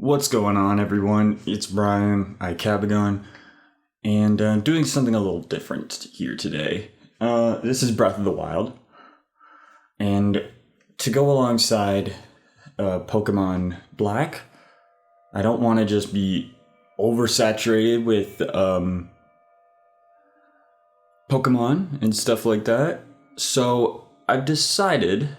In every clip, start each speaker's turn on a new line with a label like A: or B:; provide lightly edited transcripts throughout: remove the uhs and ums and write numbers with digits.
A: What's going on, everyone? It's Brian, iCabagon, and doing something a little different here today. This is Breath of the Wild, and to go alongside Pokemon Black, I don't want to just be oversaturated with Pokemon and stuff like that, so I've decided...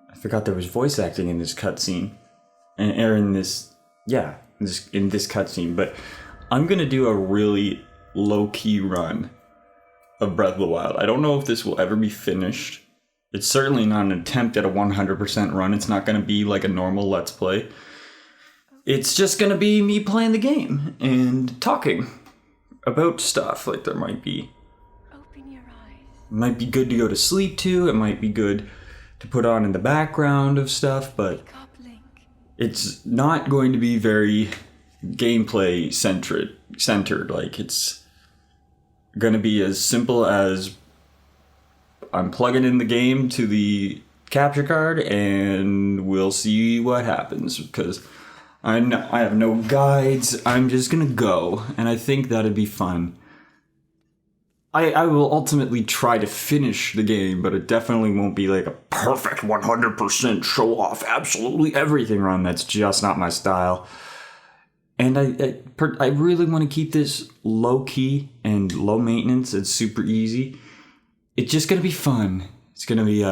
A: I forgot there was voice acting in this cutscene, or in this cutscene. But I'm gonna do a really low-key run of Breath of the Wild. I don't know if this will ever be finished. It's certainly not an attempt at a 100% run. It's not gonna be like a normal Let's Play. It's just gonna be me playing the game and talking about stuff. Like, there might be...
B: Open your eyes.
A: It might be good to go to sleep to. It might be good to put on in the background of stuff, but it's not going to be very gameplay centered. Like, it's gonna be as simple as I'm plugging in the game to the capture card and we'll see what happens, because I have no guides. I'm just gonna go, and I think that'd be fun. I will ultimately try to finish the game, but it definitely won't be like a perfect 100% show off absolutely everything run. That's just not my style. And I really want to keep this low key and low maintenance and super easy. It's just gonna be fun. It's gonna be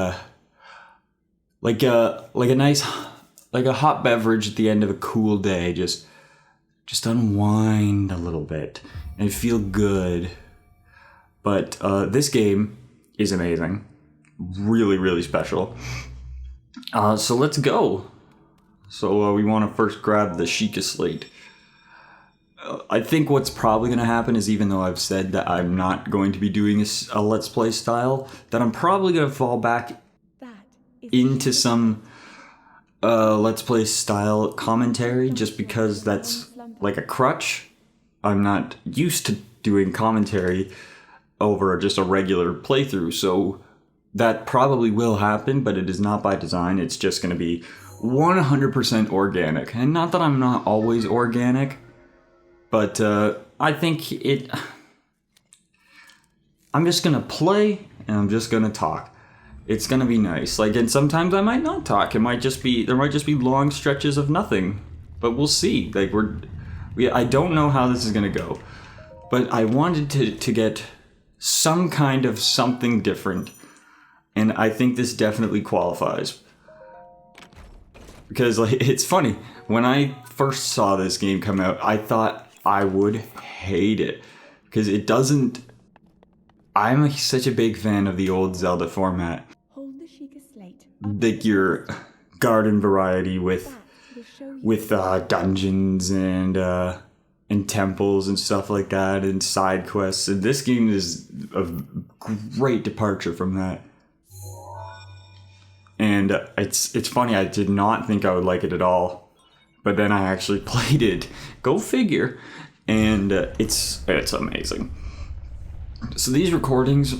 A: like a nice, like a hot beverage at the end of a cool day. Just unwind a little bit and feel good. But this game is amazing. Really, really special. So let's go. So we want to first grab the Sheikah Slate. I think what's probably going to happen is, even though I've said that I'm not going to be doing a Let's Play style, that I'm probably going to fall back into some Let's Play style commentary, just because that's like a crutch. I'm not used to doing commentary over just a regular playthrough, so that probably will happen, but it is not by design. It's just going to be 100% organic. And not that I'm not always organic, but I think I'm just going to play and I'm just going to talk. It's going to be nice. Like, and sometimes I might not talk. There might just be long stretches of nothing, but we'll see. Like, I don't know how this is going to go, but I wanted to get some kind of something different, and I think this definitely qualifies. Because, like, it's funny, when I first saw this game come out, I thought I would hate it, because it doesn't... I'm such a big fan of the old Zelda format.
B: Hold the Sheikah Slate.
A: Like your garden variety with dungeons and temples and stuff like that, and side quests. And this game is a great departure from that. And it's funny, I did not think I would like it at all, but then I actually played it. Go figure. And it's amazing. So these recordings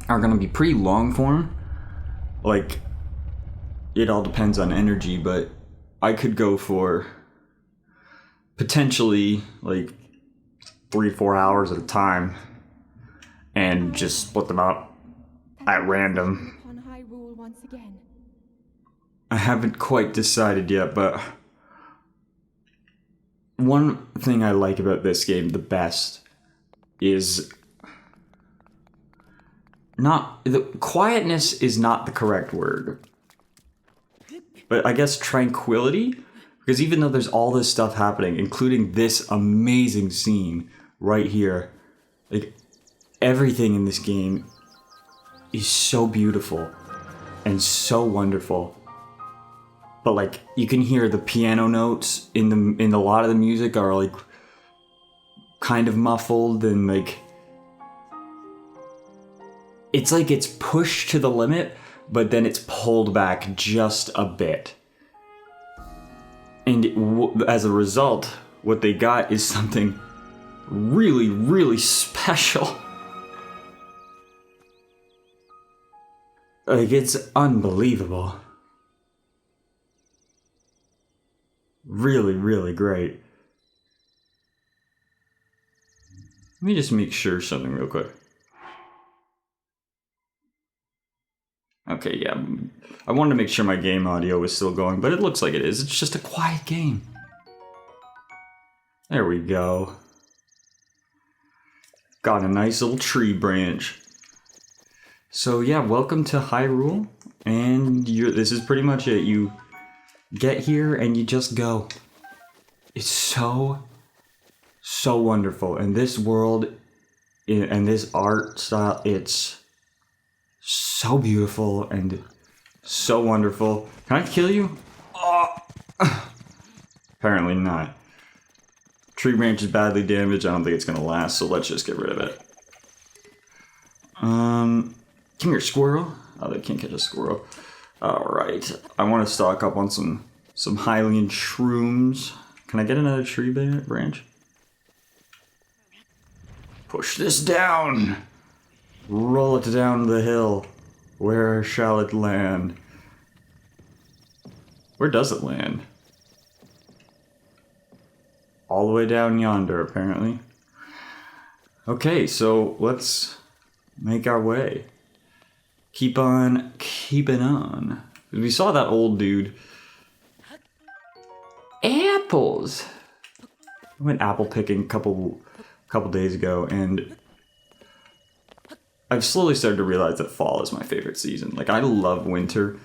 A: are going to be pretty long form. Like, it all depends on energy, but I could go for potentially like 3-4 hours at a time and just split them up at random. I haven't quite decided yet, but one thing I like about this game the best is quietness is not the correct word, but I guess tranquility. Because even though there's all this stuff happening, including this amazing scene right here, like, everything in this game is so beautiful and so wonderful. But, like, you can hear the piano notes in a lot of the music are, like, kind of muffled, and, like, it's like it's pushed to the limit, but then it's pulled back just a bit. And as a result, what they got is something really, really special. Like, it's unbelievable. Really, really great. Let me just make sure something real quick. Okay, yeah. I wanted to make sure my game audio was still going, but it looks like it is. It's just a quiet game. There we go. Got a nice little tree branch. So yeah, welcome to Hyrule. And this is pretty much it. You get here and you just go. It's so wonderful. And this world and this art style, it's so beautiful and so wonderful. Can I kill you? Oh. Apparently not. Tree branch is badly damaged. I don't think it's gonna last, so let's just get rid of it. Come here, squirrel. Oh, they can't catch a squirrel. Alright. I want to stock up on some Hylian shrooms. Can I get another tree branch? Push this down! Roll it down the hill. Where shall it land? Where does it land? All the way down yonder, apparently. Okay, so let's make our way. Keep on keeping on. We saw that old dude. Apples! I went apple picking a couple days ago, and I've slowly started to realize that fall is my favorite season. Like, I love winter,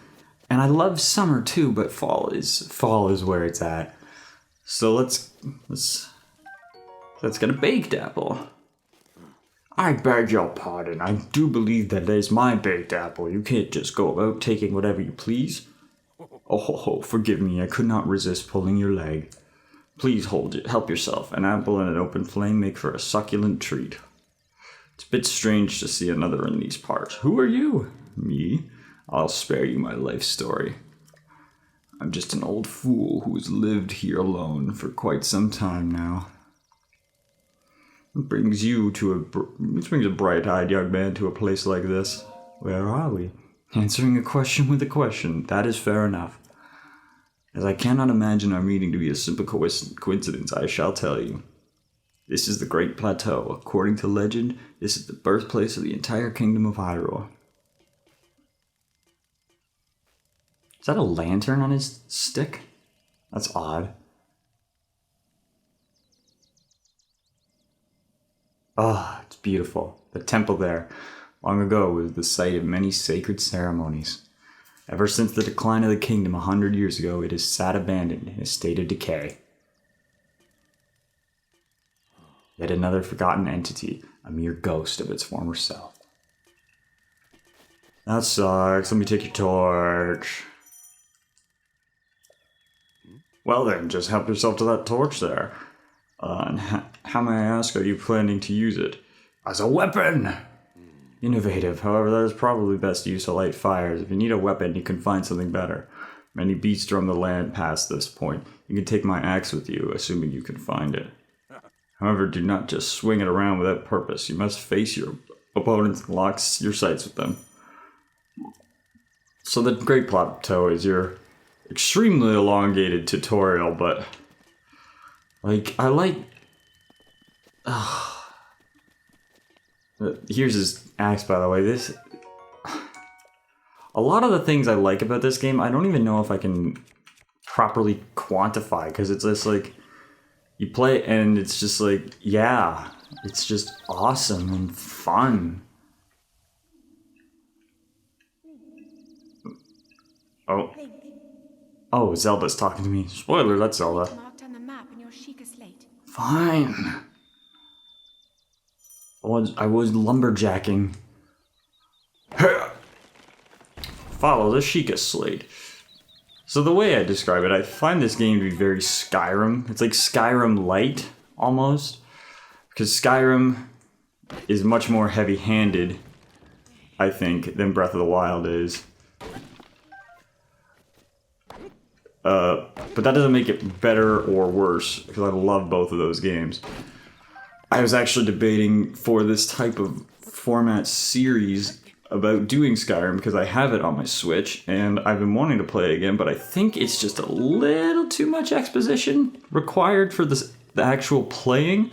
A: and I love summer too, but fall is where it's at. So let's get a baked apple. I beg your pardon. I do believe that is my baked apple. You can't just go about taking whatever you please. Oh, forgive me. I could not resist pulling your leg. Please hold it. Help yourself. An apple and an open flame make for a succulent treat. It's a bit strange to see another in these parts. Who are you? Me? I'll spare you my life story. I'm just an old fool who has lived here alone for quite some time now. What brings a bright-eyed young man to a place like this? Where are we? Answering a question with a question. That is fair enough. As I cannot imagine our meeting to be a simple coincidence, I shall tell you. This is the Great Plateau. According to legend, this is the birthplace of the entire kingdom of Hyrule. Is that a lantern on his stick? That's odd. Ah, it's beautiful. The temple there, long ago, was the site of many sacred ceremonies. Ever since the decline of the kingdom 100 years ago, it has sat abandoned in a state of decay. Yet another forgotten entity, a mere ghost of its former self. That sucks. Let me take your torch. Well then, just help yourself to that torch there. And how may I ask, are you planning to use it? As a weapon! Innovative. However, that is probably best to use to light fires. If you need a weapon, you can find something better. Many beasts roam the land past this point. You can take my axe with you, assuming you can find it. However, do not just swing it around without purpose. You must face your opponents and lock your sights with them. So the Great Plateau is your extremely elongated tutorial, but I like. Here's his axe, by the way. A lot of the things I like about this game, I don't even know if I can properly quantify, because it's just like you play it and it's just like, yeah, it's just awesome and fun. Oh, Zelda's talking to me. Spoiler, that's Zelda.
B: Marked on the map in your Sheikah slate.
A: Fine. I was lumberjacking. Follow the Sheikah slate. So the way I describe it, I find this game to be very Skyrim. It's like Skyrim light, almost. Because Skyrim is much more heavy-handed, I think, than Breath of the Wild is. But that doesn't make it better or worse, because I love both of those games. I was actually debating for this type of format series about doing Skyrim because I have it on my Switch and I've been wanting to play it again, but I think it's just a little too much exposition required for the actual playing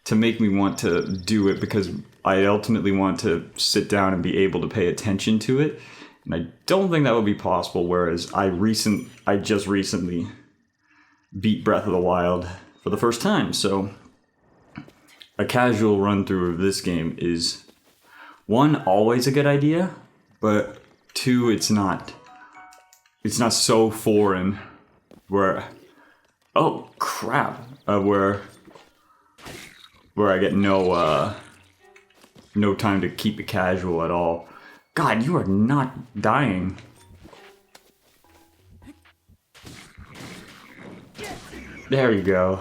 A: to make me want to do it, because I ultimately want to sit down and be able to pay attention to it. And I don't think that would be possible, whereas I just recently beat Breath of the Wild for the first time, so a casual run through of this game is, one, always a good idea, but two, it's not so foreign where, oh crap, where I get no time to keep it casual at all. God, you are not dying. There you go.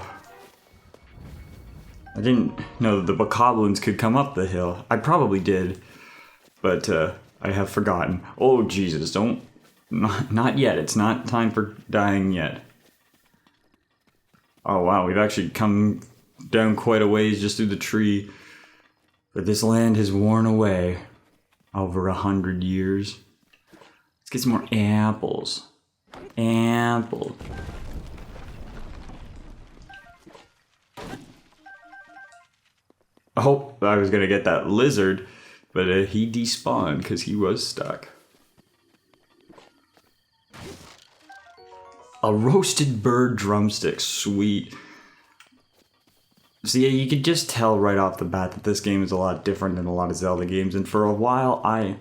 A: I didn't know the bokoblins could come up the hill. I probably did, but I have forgotten. Oh Jesus, not yet. It's not time for dying yet. Oh wow, we've actually come down quite a ways just through the tree. But this land has worn away over 100 years. Let's get some more apples. Apple. I hope I was gonna get that lizard, but he despawned because he was stuck. A roasted bird drumstick, sweet. So yeah, you could just tell right off the bat that this game is a lot different than a lot of Zelda games, and for a while I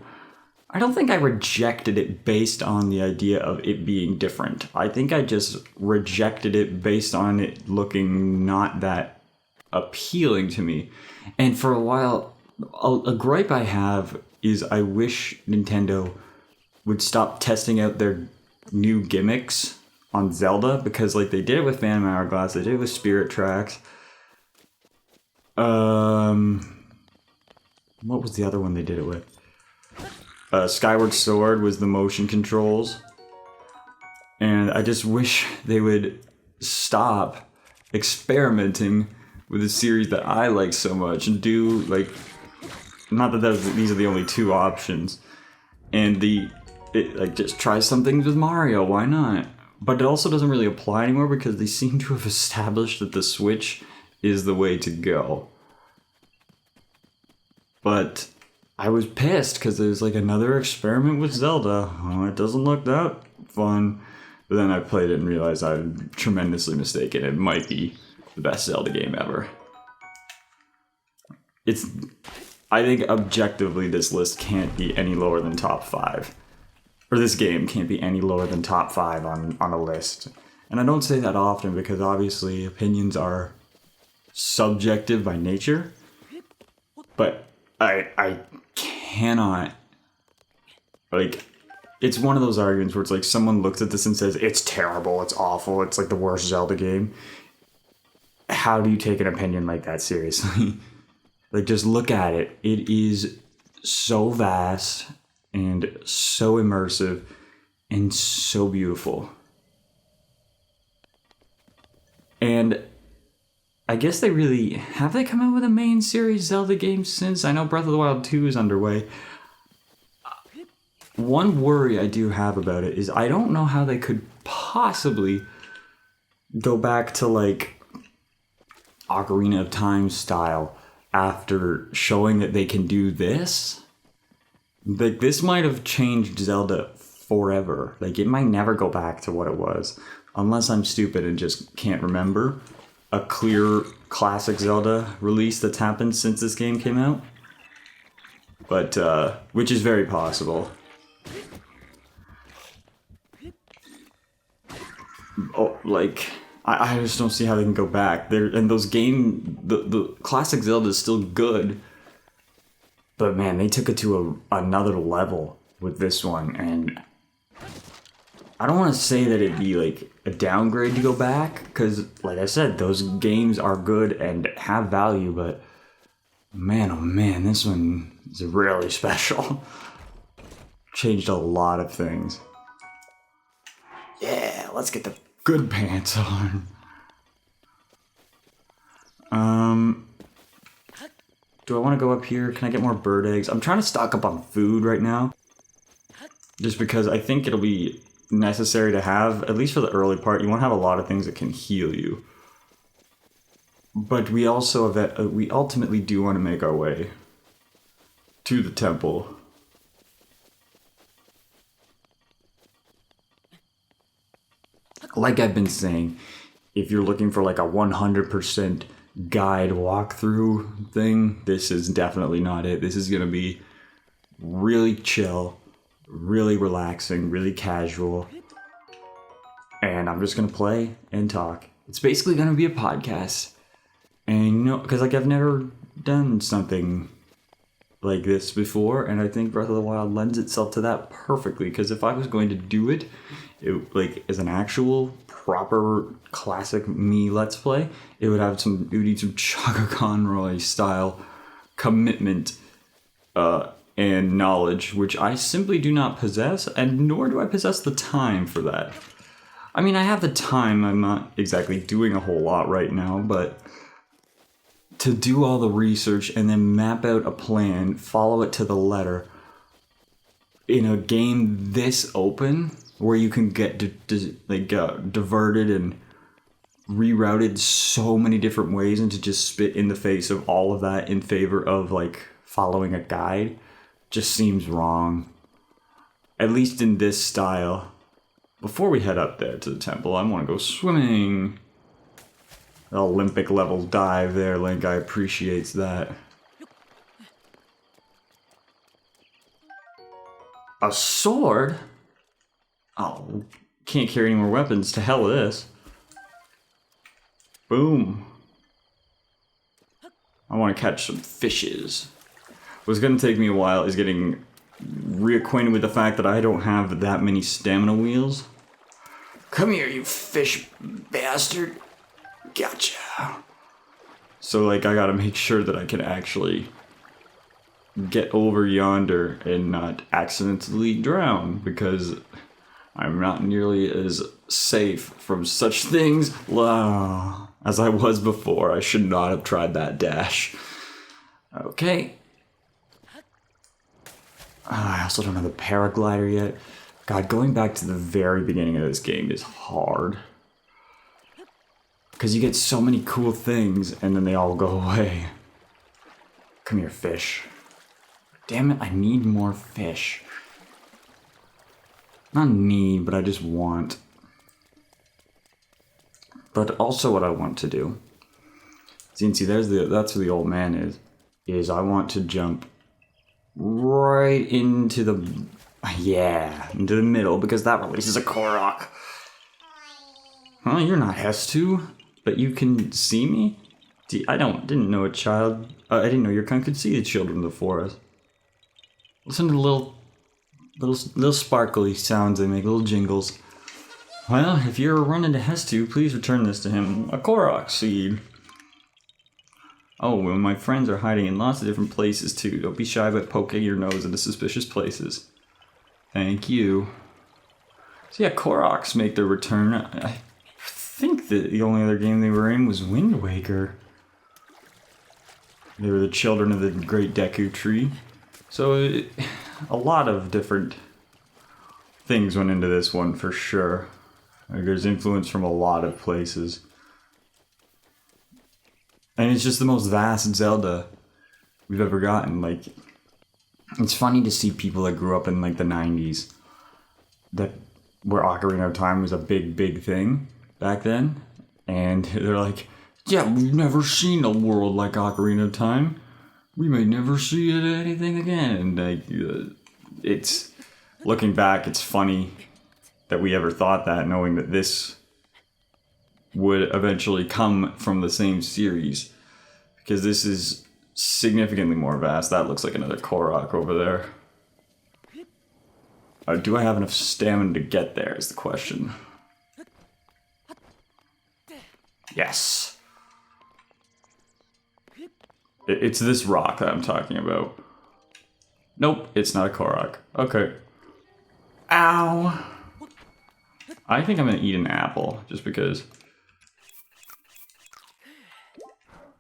A: don't think I rejected it based on the idea of it being different. I think I just rejected it based on it looking not that appealing to me. And for a while, a gripe I have is I wish Nintendo would stop testing out their new gimmicks on Zelda, because like they did it with Phantom Hourglass, they did it with Spirit Tracks. What was the other one they did it with? Skyward Sword was the motion controls. And I just wish they would stop experimenting with a series that I like so much and do, like, not that these are the only two options, and just try some things with Mario, why not? But it also doesn't really apply anymore because they seem to have established that the Switch is the way to go. But I was pissed because there's like another experiment with Zelda. Oh, it doesn't look that fun. But then I played it and realized I'm tremendously mistaken. It might be the best Zelda game ever. I think objectively this list can't be any lower than top 5. Or this game can't be any lower than top 5 on a list. And I don't say that often because obviously opinions are subjective by nature. But I cannot, like, it's one of those arguments where it's like someone looks at this and says, it's terrible, it's awful, it's like the worst Zelda game. How do you take an opinion like that seriously? Like, just look at it. It is so vast and so immersive and so beautiful. And I guess have they come out with a main series Zelda game since? I know Breath of the Wild 2 is underway. One worry I do have about it is I don't know how they could possibly go back to like Ocarina of Time style after showing that they can do this. Like, this might have changed Zelda forever. Like, it might never go back to what it was, unless I'm stupid and just can't remember a clear classic Zelda release that's happened since this game came out. But, which is very possible. Oh, like, I just don't see how they can go back. And the classic Zelda is still good. But man, they took it to another level with this one, and I don't want to say that it'd be like a downgrade to go back, because like I said, those games are good and have value, but man, oh man, this one is really special. Changed a lot of things. Yeah, let's get the good pants on. Do I want to go up here? Can I get more bird eggs? I'm trying to stock up on food right now. Just because I think it'll be necessary to have, at least for the early part, you want to have a lot of things that can heal you. But we also, we ultimately do want to make our way to the temple. Like I've been saying, if you're looking for like a 100% guide walkthrough thing, this is definitely not it. This is going to be really chill, really relaxing, really casual. And I'm just going to play and talk. It's basically going to be a podcast. And you know, because like I've never done something like this before, and I think Breath of the Wild lends itself to that perfectly. Because if I was going to do it, like as an actual proper classic me Let's Play, it would need some Chaka Conroy style commitment and knowledge, which I simply do not possess, and nor do I possess the time for that. I mean, I have the time. I'm not exactly doing a whole lot right now, but to do all the research and then map out a plan, follow it to the letter, in a game this open, where you can get diverted and rerouted so many different ways, and to just spit in the face of all of that in favor of like following a guide just seems wrong. At least in this style. Before we head up there to the temple, I want to go swimming. Olympic level dive there, Link. I appreciates that. A sword? Oh, can't carry any more weapons. To hell with this. Boom. I want to catch some fishes. What's going to take me a while is getting reacquainted with the fact that I don't have that many stamina wheels. Come here, you fish bastard. Gotcha. So, like, I gotta make sure that I can actually get over yonder and not accidentally drown, because I'm not nearly as safe from such things as I was before. I should not have tried that dash. Okay. I also don't have the paraglider yet. God, going back to the very beginning of this game is hard. Because you get so many cool things, and then they all go away. Come here, fish. Damn it, I need more fish. Not need, but I just want. But also what I want to do. See, that's where the old man is I want to jump right into the middle, because that releases a Korok. Huh, you're not Hestu, but you can see me? I didn't know I didn't know your kind could see the children of the forest. Listen to the little sparkly sounds they make, little jingles. Well, if you're running to Hestu, please return this to him. A Korok seed. Oh, well, my friends are hiding in lots of different places too. Don't be shy about poking your nose into suspicious places. Thank you. So yeah, Koroks make their return. I think that the only other game they were in was Wind Waker. They were the children of the Great Deku Tree. So a lot of different things went into this one for sure. Like, there's influence from a lot of places. And it's just the most vast Zelda we've ever gotten. Like, it's funny to see people that grew up in like the 90s, where Ocarina of Time was a big thing back then, and they're like, yeah, we've never seen a world like Ocarina of Time. We may never see it anything again. And like, it's looking back, it's funny that we ever thought that, knowing that this would eventually come from the same series, because this is significantly more vast. That looks like another Korok over there. Do I have enough stamina to get there is the question. Yes. It's this rock that I'm talking about. Nope, it's not a Korok. Okay. Ow! I think I'm gonna eat an apple, just because.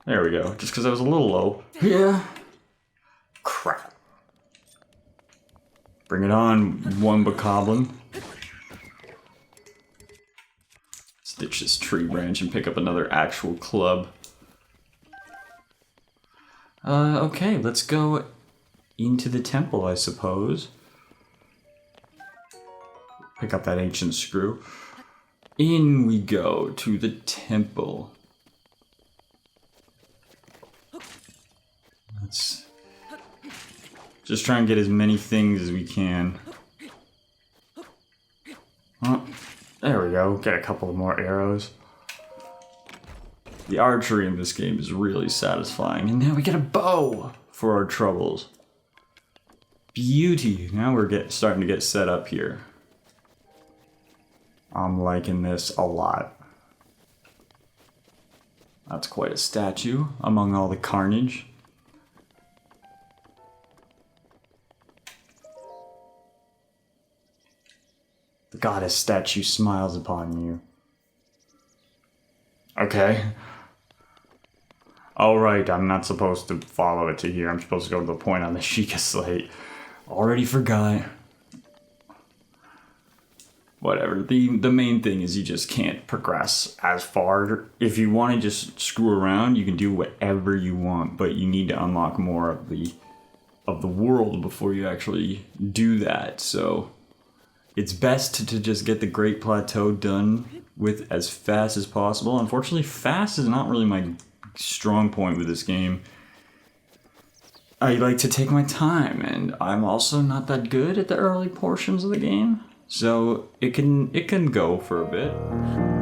A: There we go. Just because I was a little low. Yeah. Crap. Bring it on, one bokoblin. Let's ditch this tree branch and pick up another actual club. Okay, let's go into the temple, I suppose. Pick up that ancient screw. In we go to the temple. Let's just try and get as many things as we can. Oh, there we go. Get a couple more arrows. The archery in this game is really satisfying. And now we get a bow for our troubles. Beauty. Now we're starting to get set up here. I'm liking this a lot. That's quite a statue among all the carnage. The goddess statue smiles upon you. Okay. Alright, I'm not supposed to follow it to here. I'm supposed to go to the point on the Sheikah slate. Already forgot. Whatever. The main thing is you just can't progress as far. If you want to just screw around, you can do whatever you want, but you need to unlock more of the world before you actually do that. So it's best to just get the Great Plateau done with as fast as possible. Unfortunately, fast is not really my strong point with this game. I like to take my time, and I'm also not that good at the early portions of the game, so it can go for a bit.